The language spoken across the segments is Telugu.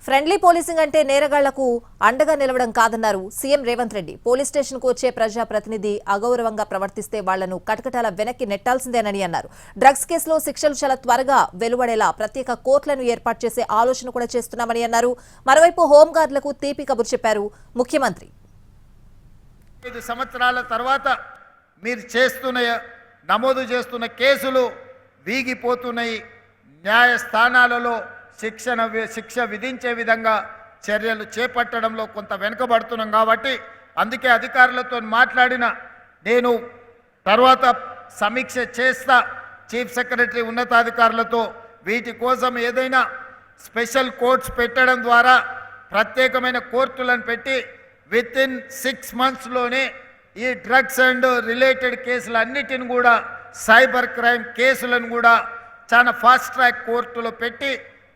ఫ్రెండ్లీ పోలీసింగ్ అంటే నేరగాళ్లకు అండగా నిలవడం కాదన్నారు సీఎం రేవంత్ రెడ్డి. పోలీస్ స్టేషన్కు వచ్చే ప్రజాప్రతినిధి అగౌరవంగా ప్రవర్తిస్తే వాళ్లను కటకటాల వెనక్కి నెట్టాల్సిందేనని అన్నారు. డ్రగ్స్ కేసులో శిక్షలు చాలా త్వరగా వెలువడేలా ప్రత్యేక కోర్టులను ఏర్పాటు చేసే ఆలోచన కూడా చేస్తున్నామని అన్నారు. మరోవైపు హోంగార్డులకు తీపి కబురు చెప్పారు ముఖ్యమంత్రి. 5 సంవత్సరాల తర్వాత మీరు నమోదు చేస్తున్న కేసులు వీగిపోతున్నాయి. న్యాయస్థానాలలో శిక్ష విధించే విధంగా చర్యలు చేపట్టడంలో కొంత వెనుకబడుతున్నాం కాబట్టి అందుకే అధికారులతో మాట్లాడిన నేను తర్వాత సమీక్ష చేస్తా. చీఫ్ సెక్రటరీ ఉన్నతాధికారులతో వీటి కోసం ఏదైనా స్పెషల్ కోర్ట్స్ పెట్టడం ద్వారా ప్రత్యేకమైన కోర్టులను పెట్టి వితిన్ 6 monthsలోనే ఈ డ్రగ్స్ అండ్ రిలేటెడ్ కేసులన్నిటిని కూడా సైబర్ క్రైమ్ కేసులను కూడా చాలా ఫాస్ట్ ట్రాక్ కోర్టులో పెట్టి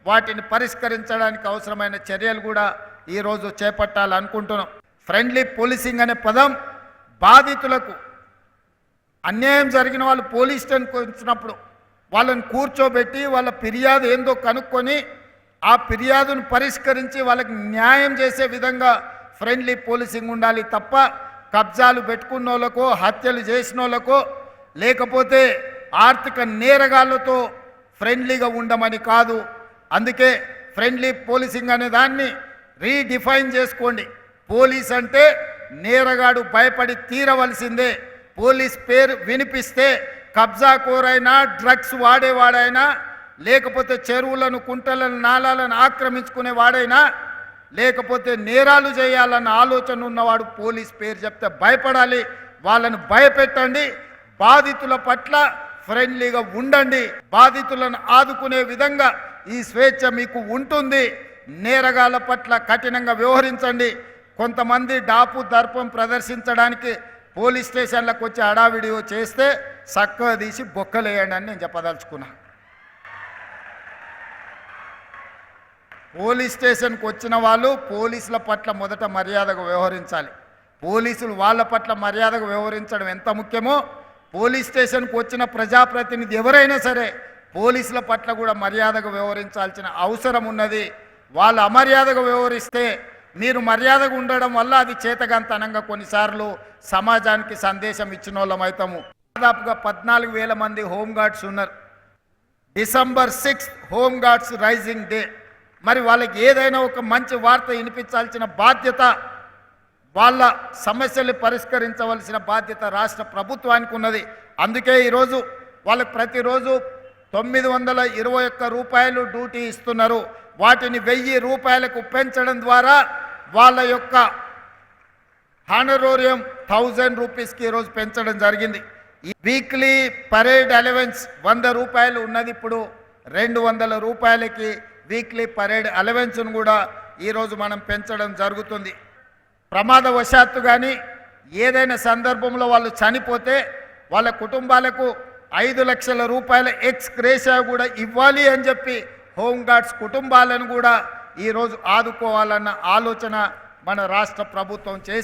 వాటిని పరిష్కరించడానికి అవసరమైన చర్యలు కూడా ఈరోజు చేపట్టాలనుకుంటున్నాం. ఫ్రెండ్లీ పోలీసింగ్ అనే పదం బాధితులకు అన్యాయం జరిగిన వాళ్ళు పోలీస్ స్టేషన్కి వచ్చినప్పుడు వాళ్ళని కూర్చోబెట్టి వాళ్ళ ఫిర్యాదు ఏందో కనుక్కొని ఆ ఫిర్యాదును పరిష్కరించి వాళ్ళకి న్యాయం చేసే విధంగా ఫ్రెండ్లీ పోలీసింగ్ ఉండాలి తప్ప కబ్జాలు పెట్టుకున్న వాళ్ళకో హత్యలు చేసిన వాళ్ళకో లేకపోతే ఆర్థిక నేరగాళ్లతో ఫ్రెండ్లీగా ఉండమని కాదు. అందుకే ఫ్రెండ్లీ పోలీసింగ్ అనే దాన్ని రీడిఫైన్ చేసుకోండి. పోలీస్ అంటే నేరగాడు భయపడి తీరవలసిందే. పోలీస్ పేరు వినిపిస్తే కబ్జాకోరైనా డ్రగ్స్ వాడేవాడైనా లేకపోతే చెరువులను కుంటలను నాలాలను ఆక్రమించుకునే వాడైనా లేకపోతే నేరాలు చేయాలన్న ఆలోచన ఉన్నవాడు పోలీస్ పేరు చెప్తే భయపడాలి. వాళ్ళను భయపెట్టండి. బాధితుల పట్ల ఫ్రెండ్లీగా ఉండండి. బాధితులను ఆదుకునే విధంగా ఈ స్వేచ్ఛ మీకు ఉంటుంది. నేరగాళ్ల పట్ల కఠినంగా వ్యవహరించండి. కొంతమంది డాపు దర్పం ప్రదర్శించడానికి పోలీస్ స్టేషన్లకు వచ్చి హడావిడి చేస్తే చక్కగా తీసి బొక్కలేయండి అని నేను చెప్పదలుచుకున్నా. పోలీస్ స్టేషన్కి వచ్చిన వాళ్ళు పోలీసుల పట్ల మొదట మర్యాదగా వ్యవహరించాలి. పోలీసులు వాళ్ళ పట్ల మర్యాదగా వ్యవహరించడం ఎంత ముఖ్యమో పోలీస్ స్టేషన్కి వచ్చిన ప్రజాప్రతినిధి ఎవరైనా సరే పోలీసుల పట్ల కూడా మర్యాదగా వ్యవహరించాల్సిన అవసరం ఉన్నది. వాళ్ళు అమర్యాదగా వ్యవహరిస్తే మీరు మర్యాదగా ఉండడం వల్ల అది చేతగాంతనంగా కొన్నిసార్లు సమాజానికి సందేశం ఇచ్చిన వాళ్ళం అవుతాము. దాదాపుగా 14,000 మంది హోంగార్డ్స్ ఉన్నారు. December 6th home guards raising day. మరి వాళ్ళకి ఏదైనా ఒక మంచి వార్త వినిపించాల్సిన బాధ్యత, వాళ్ళ సమస్యలు పరిష్కరించవలసిన బాధ్యత రాష్ట్ర ప్రభుత్వానికి ఉన్నది. అందుకే ఈరోజు వాళ్ళకి ప్రతిరోజు 921 రూపాయలు డ్యూటీ ఇస్తున్నారు. వాటిని 1000 రూపాయలకు పెంచడం ద్వారా వాళ్ళ యొక్క హానరోరియం 1000 రూపీస్కి ఈరోజు పెంచడం జరిగింది. ఈ వీక్లీ పరేడ్ అలవెన్స్ 100 రూపాయలు ఉన్నది, ఇప్పుడు 200 రూపాయలకి వీక్లీ పరేడ్ అలవెన్స్ను కూడా ఈరోజు మనం పెంచడం జరుగుతుంది. ప్రమాదవశాత్తు కానీ ఏదైనా సందర్భంలో వాళ్ళు చనిపోతే వాళ్ళ కుటుంబాలకు 5 లక్షల రూపాయల ఎక్స్ గ్రేషియా కూడా ఇవ్వాలి అని చెప్పి హోంగార్డ్స్ కుటుంబాలను కూడా ఈరోజు ఆదుకోవాలన్న ఆలోచన మన రాష్ట్ర ప్రభుత్వం చేసి